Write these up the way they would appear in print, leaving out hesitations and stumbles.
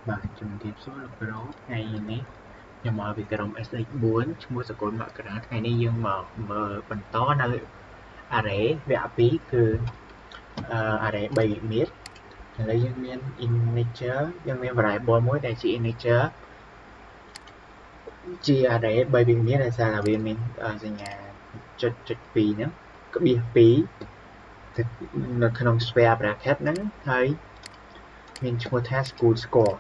បាទជំរាបសួរលោកប្រូថ្ងៃនេះខ្ញុំមកពីក្រុម SX4 ឈ្មោះសកលមករាថ្ងៃនេះយើងមកមើលបន្តនៅ array វគ្គ2គឺ array 3វិមាត្រឥឡូវយើងមាន integer យើងមាន variable មួយដែលជា integer ជា array 3វិមាត្រដែលសារថាវាមានសញ្ញាចុច2ហ្នឹងក្បៀស2នៅក្នុង square bracket ហ្នឹងហើយមានឈ្មោះថា school score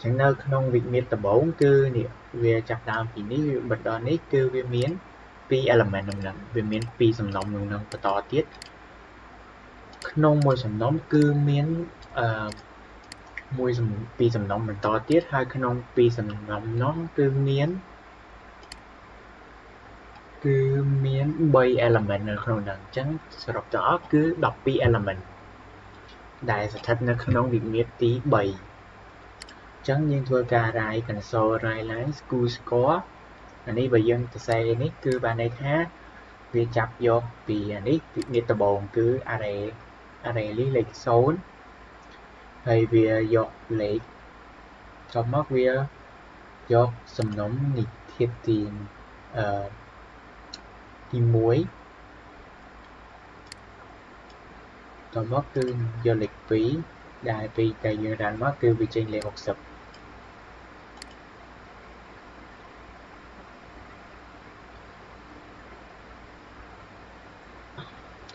ចឹងនៅក្នុងវិមាត្រដំបូងគឺនេះវាចាប់ដើមពីនេះវាបន្តនេះគឺវាមាន2 element ហ្នឹងវាមាន2សំណុំនឹងបន្តទៀតក្នុងមួយសំណុំគឺមានពីរសំណុំបន្តទៀតហើយក្នុងពីរសំណុំនោះគឺមាន3 element នៅក្នុងហ្នឹងអញ្ចឹងសរុបទាំងអស់គឺ12 element ដែលស្ថិតនៅក្នុងវិមាត្រទី3ចឹងយើងធ្វើការ write console write line school score អានេះបើយើងសរសេរនេះគឺបានន័យថាវាចាប់យកពីអានេះវិមាត្រដំបូងគឺ array នេះលេខ0ហើយវាយកលេខចូលមកវាយកសំណុំនេះធាតុទី1តមកគឺយកលេខ2ដែលពីតែយើងរ៉ានមកគឺវាចេញលេខ60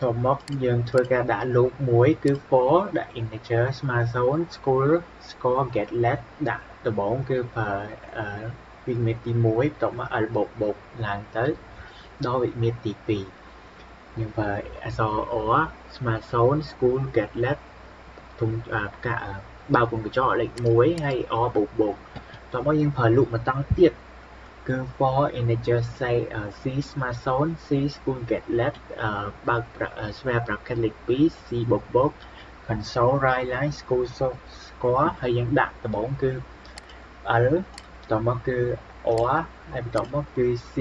តមកយើងធ្វើការដាក់ loop មួយគឺ for ដាក់ integer ស្មើ0 school score get let ដាក់ដំបូងគឺប្រើវិមាត្រទី1បន្ទាប់មក l បូកឡើងទៅដល់វិមាត្រទី2យើងប្រើអក្សរ or ស្មើ0 school get let ទុំបើកវងកញ្ចក់លេខ1ហើយ or បូកបន្ទាប់មកយើងប្រើ loop មួយតង់ទៀតគឺ for integer say c ស្មើ0 c school get let បើក square bracket លេខ2 c បូក console write line school score ហើយយើងដាក់ដំបូងគឺ l បន្ទាប់មកគឺ or ហើយបន្ទាប់មកគឺ c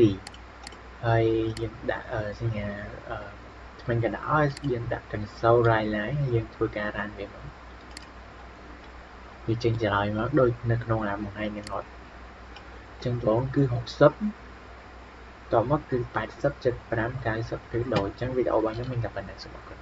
ហើយយើងដាក់សញ្ញាថ្មិញកណ្ដោយើងដាក់ console write line ហើយយើងធ្វើការ run វាមកវាចេញចម្លើយមកដូចនៅក្នុងបង្ហាញនឹងអត់ចឹងដំបូងគឺ60តមកគឺ80 75 90គឺ100អញ្ចឹងវីដេអូរបស់ខ្ញុំមានតែប៉ុណ្្នឹងសូមអរគុណ